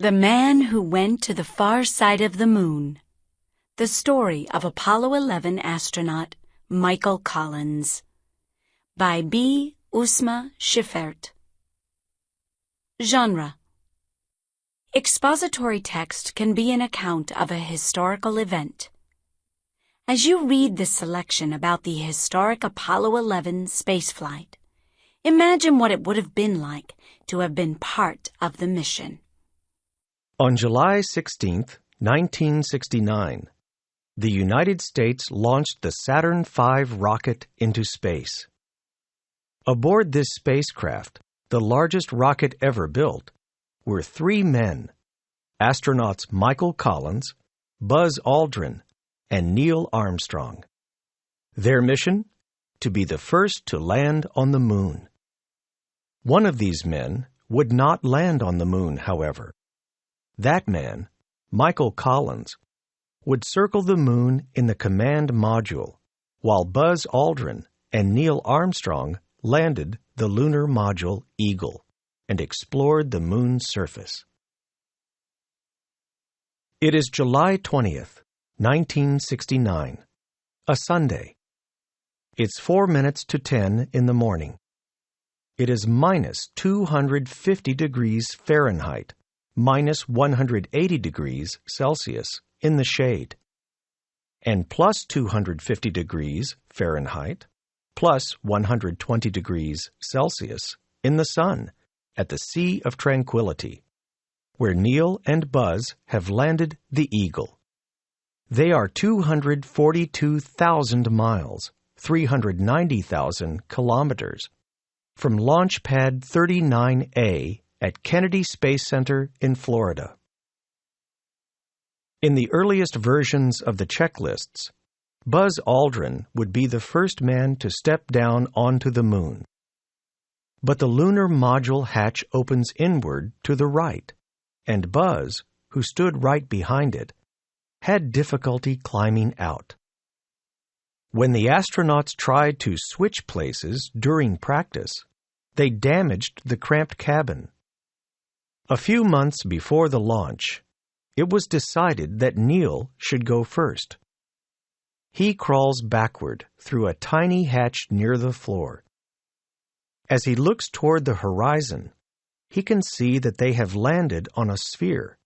The Man Who Went to the Far Side of the Moon. The story of Apollo 11 astronaut Michael Collins. By B. Uzma Shiffert. Genre: expository text can be an account of a historical event. As you read this selection about the historic Apollo 11 spaceflight, imagine what it would have been like to have been part of the mission. On July 16, 1969, the United States launched the Saturn V rocket into space. Aboard this spacecraft, the largest rocket ever built, were three men, astronauts Michael Collins, Buzz Aldrin, and Neil Armstrong. Their mission? To be the first to land on the moon. One of these men would not land on the moon, however. That man, Michael Collins, would circle the moon in the command module, while Buzz Aldrin and Neil Armstrong landed the lunar module Eagle and explored the moon's surface. It is July 20th, 1969, a Sunday. It's 4 minutes to 10 in the morning. It is minus 250 degrees Fahrenheit, minus 180 degrees Celsius in the shade, and plus 250 degrees Fahrenheit, plus 120 degrees Celsius in the sun at the Sea of Tranquility, where Neil and Buzz have landed the Eagle. They are 242,000 miles, 390,000 kilometers, from Launch Pad 39A at Kennedy Space Center in Florida. In the earliest versions of the checklists, Buzz Aldrin would be the first man to step down onto the moon. But the lunar module hatch opens inward to the right, and Buzz, who stood right behind it, had difficulty climbing out. When the astronauts tried to switch places during practice, they damaged the cramped cabin. A few months before the launch, it was decided that Neil should go first. He crawls backward through a tiny hatch near the floor. As he looks toward the horizon, he can see that they have landed on a sphere.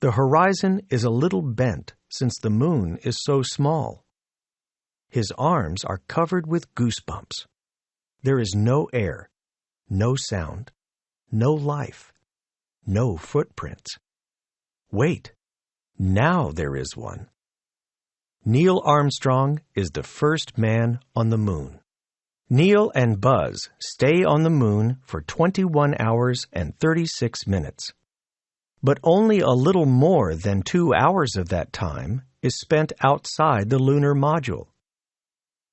The horizon is a little bent since the moon is so small. His arms are covered with goosebumps. There is no air, no sound, no life, no footprints. Wait, now there is one. Neil Armstrong is the first man on the moon. Neil and Buzz stay on the moon for 21 hours and 36 minutes. But only a little more than 2 hours of that time is spent outside the lunar module.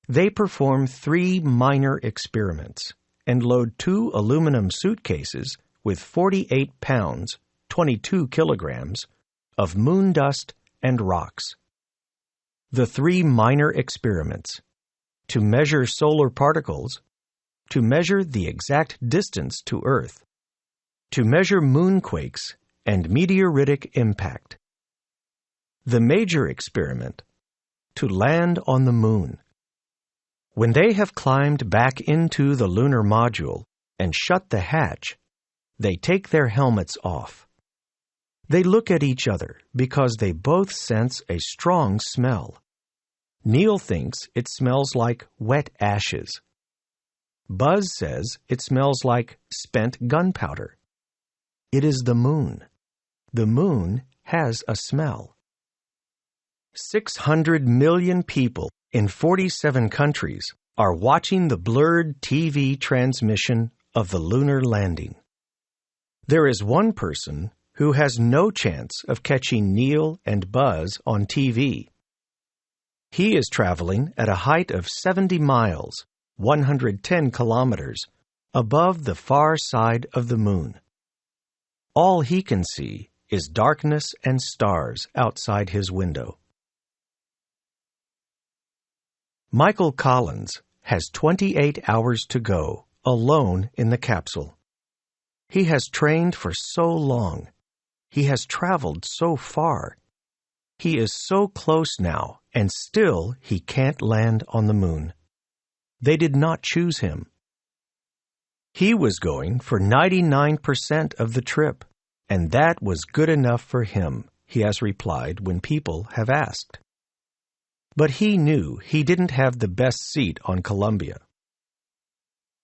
They perform 3 minor experiments and load 2 aluminum suitcases with 48 pounds, 22 kilograms, of moon dust and rocks. The 3 minor experiments: to measure solar particles, to measure the exact distance to Earth, to measure moonquakes and meteoritic impact. The major experiment: to land on the moon. When they have climbed back into the lunar module and shut the hatch, they take their helmets off. They look at each other because they both sense a strong smell. Neil thinks it smells like wet ashes. Buzz says it smells like spent gunpowder. It is the moon. The moon has a smell. 600 million people in 47 countries are watching the blurred TV transmission of the lunar landing. There is one person who has no chance of catching Neil and Buzz on TV. He is traveling at a height of 70 miles, 110 kilometers, above the far side of the moon. All he can see is darkness and stars outside his window. Michael Collins has 28 hours to go, alone in the capsule. He has trained for so long. He has traveled so far. He is so close now, and still he can't land on the moon. They did not choose him. He was going for 99% of the trip, and that was good enough for him, he has replied when people have asked. But he knew he didn't have the best seat on Columbia.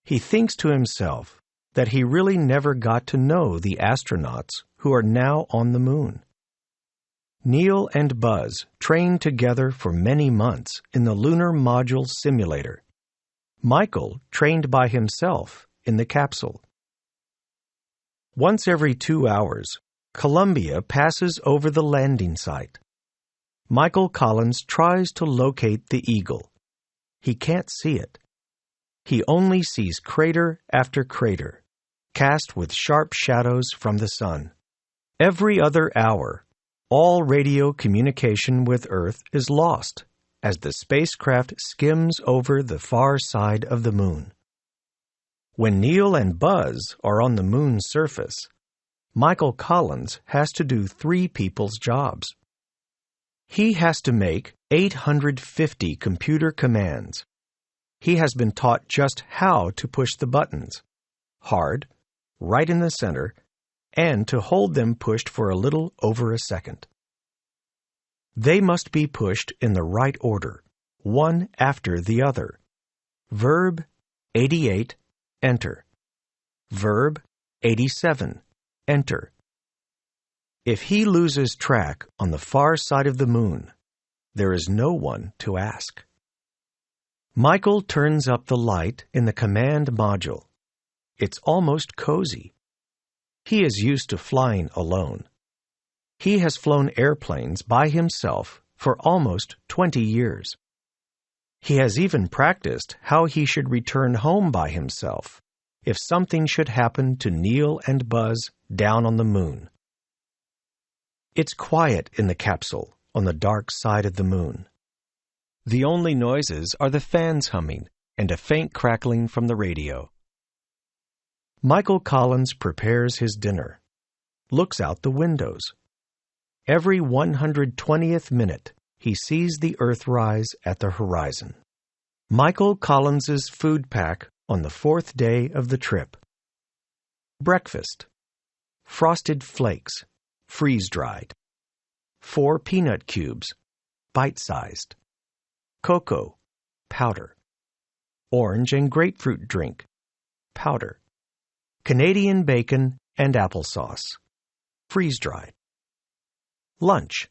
He thinks to himself that he really never got to know the astronauts who are now on the moon. Neil and Buzz trained together for many months in the Lunar Module Simulator. Michael trained by himself in the capsule. Once every 2 hours, Columbia passes over the landing site. Michael Collins tries to locate the Eagle. He can't see it. He only sees crater after crater, cast with sharp shadows from the sun. Every other hour, all radio communication with Earth is lost as the spacecraft skims over the far side of the moon. When Neil and Buzz are on the moon's surface, Michael Collins has to do 3 people's jobs. He has to make 850 computer commands. He has been taught just how to push the buttons, hard, right in the center, and to hold them pushed for a little over a second. They must be pushed in the right order, one after the other. Verb 88, enter. Verb 87, enter. If he loses track on the far side of the moon, there is no one to ask. Michael turns up the light in the command module. It's almost cozy. He is used to flying alone. He has flown airplanes by himself for almost 20 years. He has even practiced how he should return home by himself if something should happen to Neil and Buzz down on the moon. It's quiet in the capsule on the dark side of the moon. The only noises are the fans humming and a faint crackling from the radio. Michael Collins prepares his dinner, looks out the windows. Every 120th minute, he sees the Earth rise at the horizon. Michael Collins's food pack on the 4th day of the trip. Breakfast: Frosted Flakes, freeze-dried. 4 peanut cubes, bite-sized. Cocoa, powder. Orange and grapefruit drink, powder. Canadian bacon and applesauce, freeze-dried. Lunch: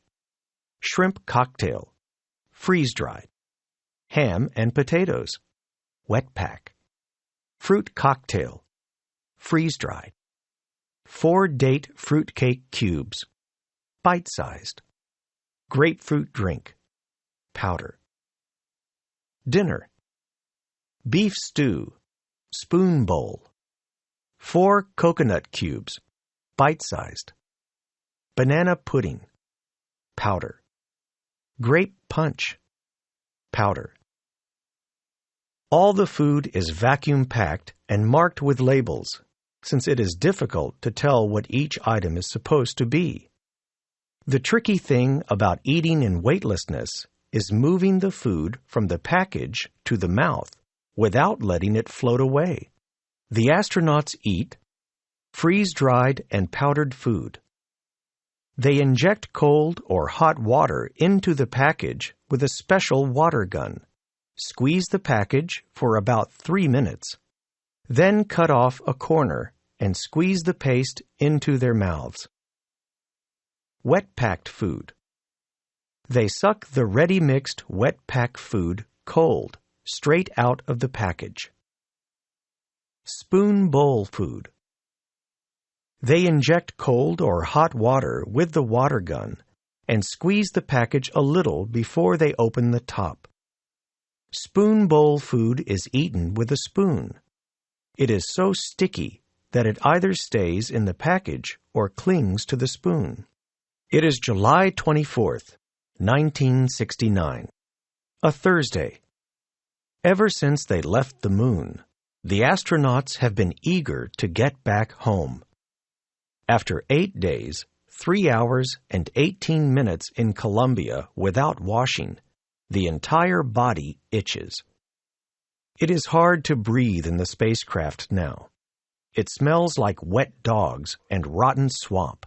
shrimp cocktail, freeze-dried. Ham and potatoes, wet pack. Fruit cocktail, freeze-dried. 4 date fruitcake cubes, bite-sized. Grapefruit drink, powder. Dinner: beef stew, spoon bowl. 4 coconut cubes, bite-sized. Banana pudding, powder. Grape punch, powder. All the food is vacuum-packed and marked with labels, since it is difficult to tell what each item is supposed to be. The tricky thing about eating in weightlessness is moving the food from the package to the mouth without letting it float away. The astronauts eat freeze-dried and powdered food. They inject cold or hot water into the package with a special water gun, squeeze the package for about 3 minutes, then cut off a corner and squeeze the paste into their mouths. Wet-packed food. They suck the ready-mixed wet-pack food cold, straight out of the package. Spoon bowl food. They inject cold or hot water with the water gun and squeeze the package a little before they open the top. Spoon bowl food is eaten with a spoon. It is so sticky that it either stays in the package or clings to the spoon. It is July 24th, 1969, a Thursday. Ever since they left the moon, the astronauts have been eager to get back home. After 8 days, 3 hours and 18 minutes in Columbia without washing, the entire body itches. It is hard to breathe in the spacecraft now. It smells like wet dogs and rotten swamp.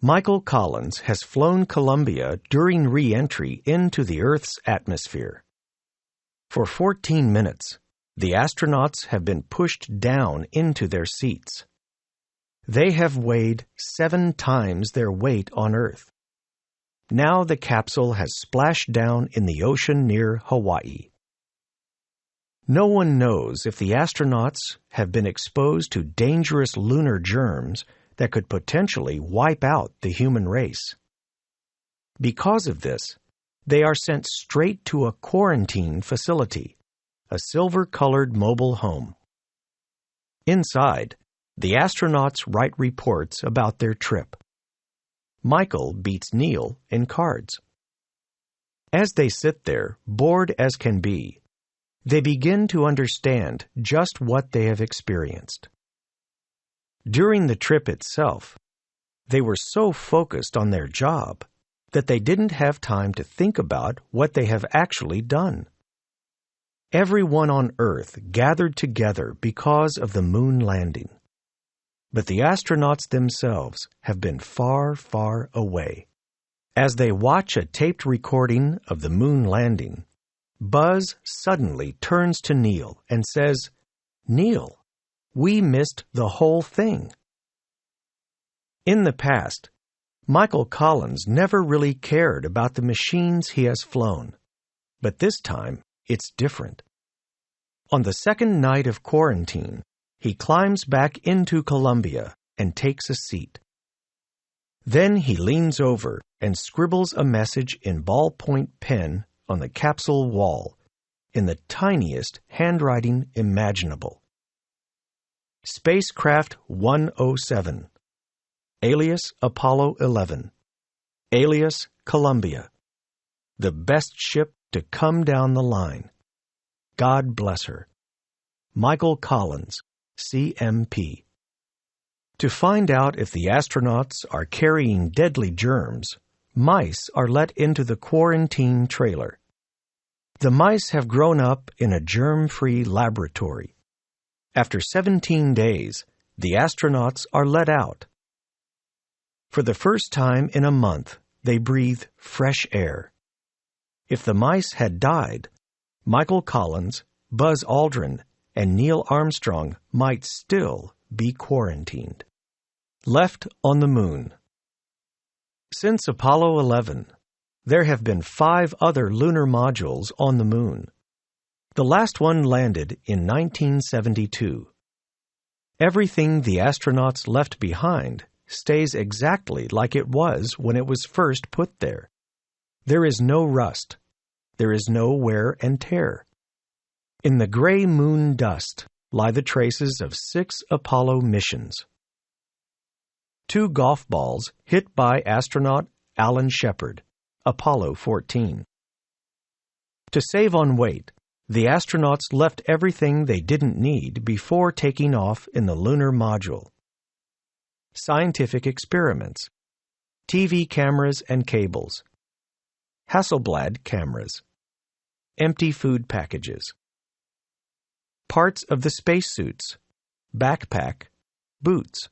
Michael Collins has flown Columbia during re-entry into the Earth's atmosphere. For 14 minutes, the astronauts have been pushed down into their seats. They have weighed 7 times their weight on Earth. Now the capsule has splashed down in the ocean near Hawaii. No one knows if the astronauts have been exposed to dangerous lunar germs that could potentially wipe out the human race. Because of this, they are sent straight to a quarantine facility, a silver-colored mobile home. Inside, the astronauts write reports about their trip. Michael beats Neil in cards. As they sit there, bored as can be, they begin to understand just what they have experienced. During the trip itself, they were so focused on their job that they didn't have time to think about what they have actually done. Everyone on Earth gathered together because of the moon landing. But the astronauts themselves have been far, far away. As they watch a taped recording of the moon landing, Buzz suddenly turns to Neil and says, "Neil, we missed the whole thing." In the past, Michael Collins never really cared about the machines he has flown, but this time it's different. On the second night of quarantine, he climbs back into Columbia and takes a seat. Then he leans over and scribbles a message in ballpoint pen on the capsule wall in the tiniest handwriting imaginable. Spacecraft 107, alias Apollo 11, alias Columbia, the best ship to come down the line. God bless her. Michael Collins, CMP. To find out if the astronauts are carrying deadly germs, mice are let into the quarantine trailer. The mice have grown up in a germ-free laboratory. After 17 days, the astronauts are let out. For the first time in a month, they breathe fresh air. If the mice had died, Michael Collins, Buzz Aldrin, and Neil Armstrong might still be quarantined. Left on the Moon. Since Apollo 11, there have been 5 other lunar modules on the Moon. The last one landed in 1972. Everything the astronauts left behind stays exactly like it was when it was first put there. There is no rust. There is no wear and tear. In the gray moon dust lie the traces of 6 Apollo missions. 2 golf balls hit by astronaut Alan Shepard, Apollo 14. To save on weight, the astronauts left everything they didn't need before taking off in the lunar module. Scientific experiments, TV cameras and cables, Hasselblad cameras, empty food packages, parts of the spacesuits, backpack, boots,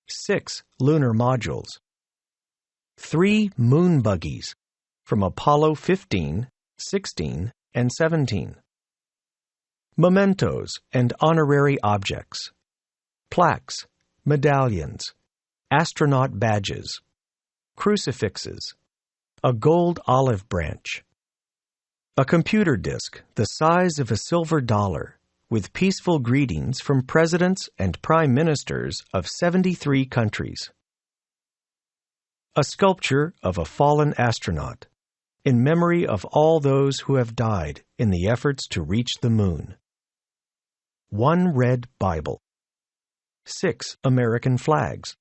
6 lunar modules, 3 moon buggies from Apollo 15, 16, and 17. Mementos and honorary objects, plaques, medallions, astronaut badges, crucifixes, a gold olive branch, a computer disk the size of a silver dollar with peaceful greetings from presidents and prime ministers of 73 countries. A sculpture of a fallen astronaut in memory of all those who have died in the efforts to reach the moon. 1 red Bible. 6 American flags.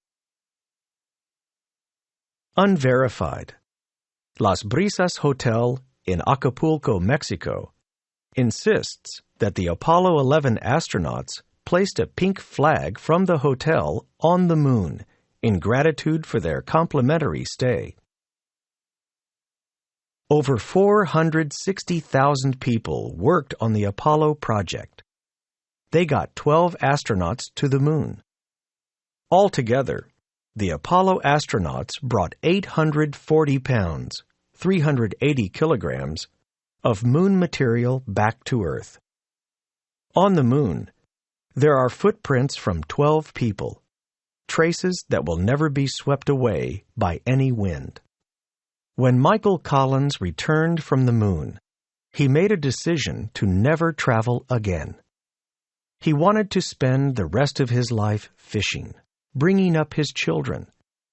Unverified. Las Brisas Hotel in Acapulco, Mexico, insists that the Apollo 11 astronauts placed a pink flag from the hotel on the moon in gratitude for their complimentary stay. Over 460,000 people worked on the Apollo project. They got 12 astronauts to the moon. Altogether, the Apollo astronauts brought 840 pounds, 380 kilograms, of moon material back to Earth. On the moon, there are footprints from 12 people, traces that will never be swept away by any wind. When Michael Collins returned from the moon, he made a decision to never travel again. He wanted to spend the rest of his life fishing, bringing up his children,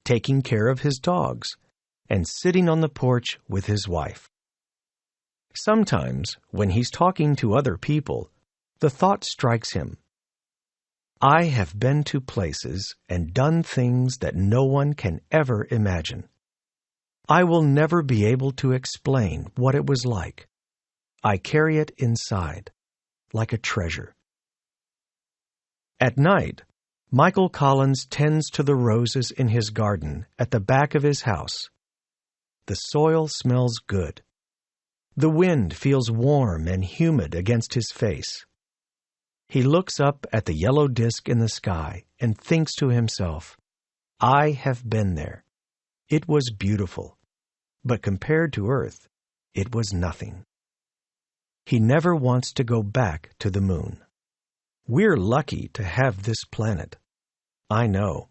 taking care of his dogs, and sitting on the porch with his wife. Sometimes, when he's talking to other people, the thought strikes him, I have been to places and done things that no one can ever imagine. I will never be able to explain what it was like. I carry it inside, like a treasure. At night, Michael Collins tends to the roses in his garden at the back of his house. The soil smells good. The wind feels warm and humid against his face. He looks up at the yellow disk in the sky and thinks to himself, I have been there. It was beautiful, but compared to Earth, it was nothing. He never wants to go back to the moon. We're lucky to have this planet. I know.